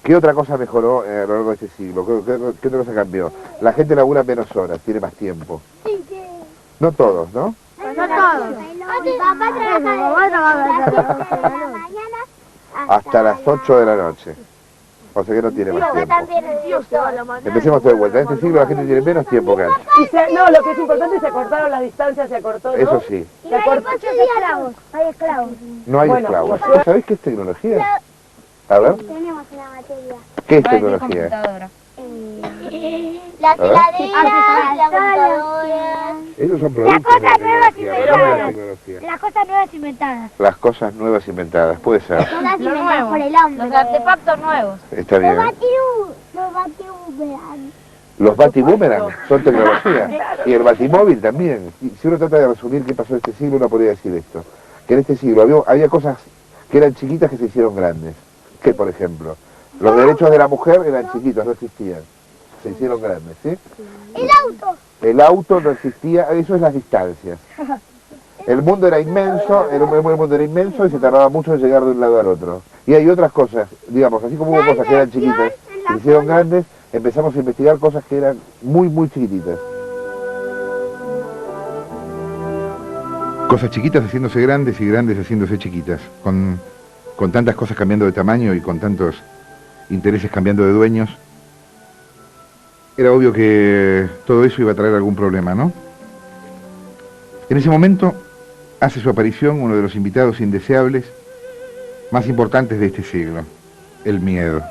¿Qué otra cosa mejoró a lo largo de este siglo? ¿Qué otra cosa cambió? La gente labura menos horas, tiene más tiempo. No todos, ¿no? No todos. Mi papá trabaja de la mañana Hasta las 8 de la noche. O sea que no tiene más tiempo. Empecemos todo de vuelta. En este siglo la gente tiene menos tiempo que antes. No, lo que es importante, se cortaron las distancias, se acortó, ¿no? Eso sí. y no hay esclavos. Hay esclavos. No hay esclavos. ¿Vos sabés qué es tecnología? A ver. Tenemos una materia. ¿Qué es tecnología? La heladera, la computadora. Ellos son productos de la tecnología, pero no de la tecnología. Las cosas nuevas inventadas. Las cosas nuevas inventadas, puede ser. Todas inventadas por el hombre. Los artefactos nuevos. Está bien. Los batiboomerang. Los batiboomerang son tecnología. Y el batimóvil también. Y si uno trata de resumir qué pasó en este siglo, uno podría decir esto. Que en este siglo había cosas que eran chiquitas que se hicieron grandes. Que, por ejemplo, los derechos de la mujer eran chiquitos, no existían. Se hicieron grandes, ¿sí? El auto. El auto no existía, eso es las distancias. El mundo era inmenso, el mundo era inmenso y se tardaba mucho en llegar de un lado al otro. Y hay otras cosas, digamos, así como hubo cosas que eran chiquitas, que se hicieron grandes, empezamos a investigar cosas que eran muy, muy chiquititas. Cosas chiquitas haciéndose grandes y grandes haciéndose chiquitas, con tantas cosas cambiando de tamaño y con tantos intereses cambiando de dueños. Era obvio que todo eso iba a traer algún problema, ¿no? En ese momento hace su aparición uno de los invitados indeseables más importantes de este siglo, el miedo.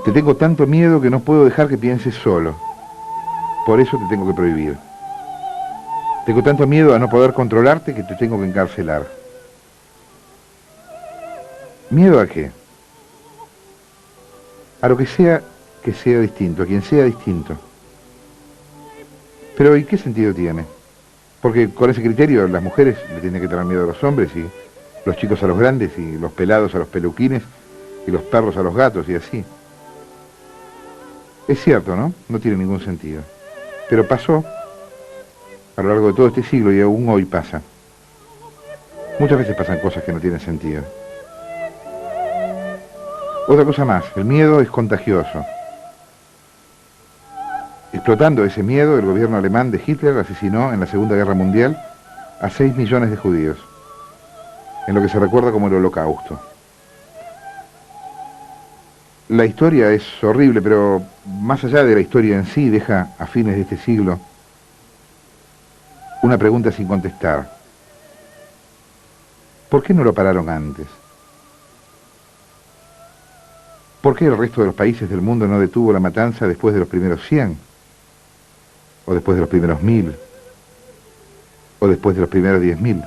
Te tengo tanto miedo que no puedo dejar que pienses solo. Por eso te tengo que prohibir. Tengo tanto miedo a no poder controlarte que te tengo que encarcelar. ¿Miedo a qué? A lo que sea distinto, a quien sea distinto. Pero ¿y qué sentido tiene? Porque con ese criterio las mujeres le tienen que tener miedo a los hombres y los chicos a los grandes y los pelados a los peluquines y los perros a los gatos y así. Es cierto, ¿no? No tiene ningún sentido. Pero pasó a lo largo de todo este siglo y aún hoy pasa. Muchas veces pasan cosas que no tienen sentido. Otra cosa más, el miedo es contagioso. Explotando ese miedo, el gobierno alemán de Hitler asesinó en la Segunda Guerra Mundial a 6 millones de judíos, en lo que se recuerda como el Holocausto. La historia es horrible, pero más allá de la historia en sí, deja a fines de este siglo una pregunta sin contestar. ¿Por qué no lo pararon antes? ¿Por qué el resto de los países del mundo no detuvo la matanza después de los primeros 100? ¿O después de los primeros 1000? ¿O después de los primeros 10.000?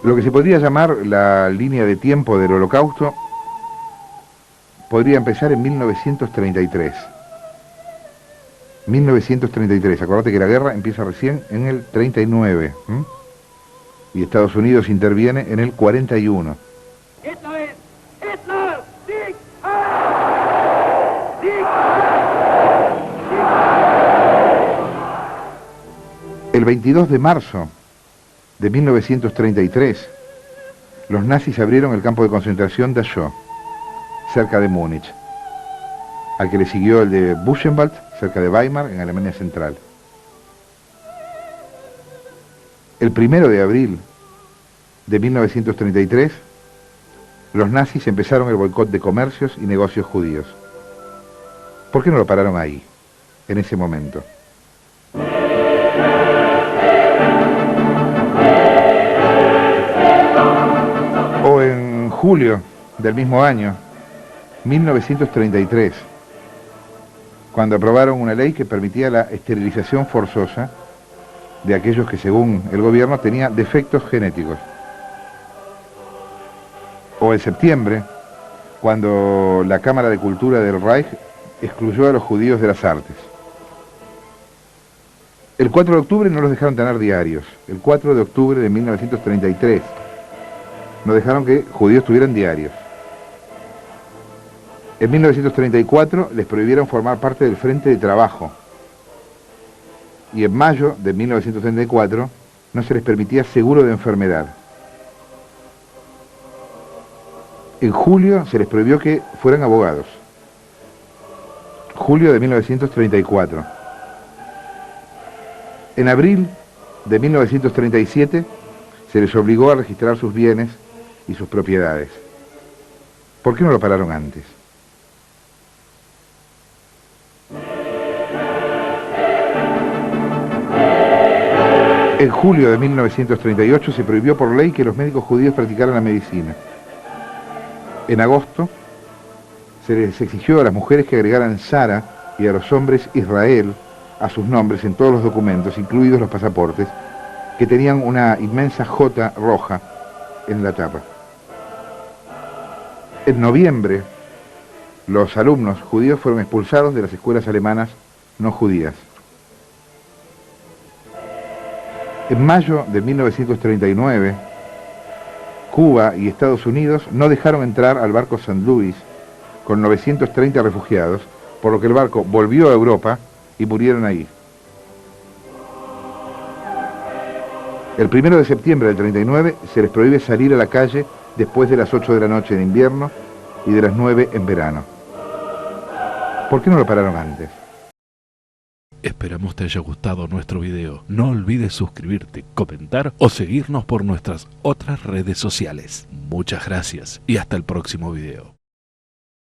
Lo que se podría llamar la línea de tiempo del Holocausto podría empezar en 1933. 1933, acordate que la guerra empieza recién en el 39, ¿m? Y Estados Unidos interviene en el 41. El 22 de marzo de 1933, los nazis abrieron el campo de concentración de Dachau, cerca de Múnich, al que le siguió el de Buchenwald, cerca de Weimar, en Alemania Central. El 1 de abril de 1933, los nazis empezaron el boicot de comercios y negocios judíos. ¿Por qué no lo pararon ahí, en ese momento? O en julio del mismo año, 1933, cuando aprobaron una ley que permitía la esterilización forzosa de aquellos que, según el gobierno, tenían defectos genéticos. O en septiembre, cuando la Cámara de Cultura del Reich excluyó a los judíos de las artes. El 4 de octubre no los dejaron tener diarios. El 4 de octubre de 1933 no dejaron que judíos tuvieran diarios. En 1934 les prohibieron formar parte del Frente de Trabajo. Y en mayo de 1934 no se les permitía seguro de enfermedad. En julio se les prohibió que fueran abogados. Julio de 1934. En abril de 1937 se les obligó a registrar sus bienes y sus propiedades. ¿Por qué no lo pararon antes? En julio de 1938 se prohibió por ley que los médicos judíos practicaran la medicina. En agosto se les exigió a las mujeres que agregaran Sara y a los hombres Israel a sus nombres en todos los documentos, incluidos los pasaportes, que tenían una inmensa J roja en la tapa. En noviembre, los alumnos judíos fueron expulsados de las escuelas alemanas no judías. En mayo de 1939, Cuba y Estados Unidos no dejaron entrar al barco St. Louis con 930 refugiados, por lo que el barco volvió a Europa y murieron ahí. El 1 de septiembre del 39 se les prohíbe salir a la calle después de las 8 de la noche en invierno y de las 9 en verano. ¿Por qué no lo pararon antes? Esperamos te haya gustado nuestro video. No olvides suscribirte, comentar o seguirnos por nuestras otras redes sociales. Muchas gracias y hasta el próximo video.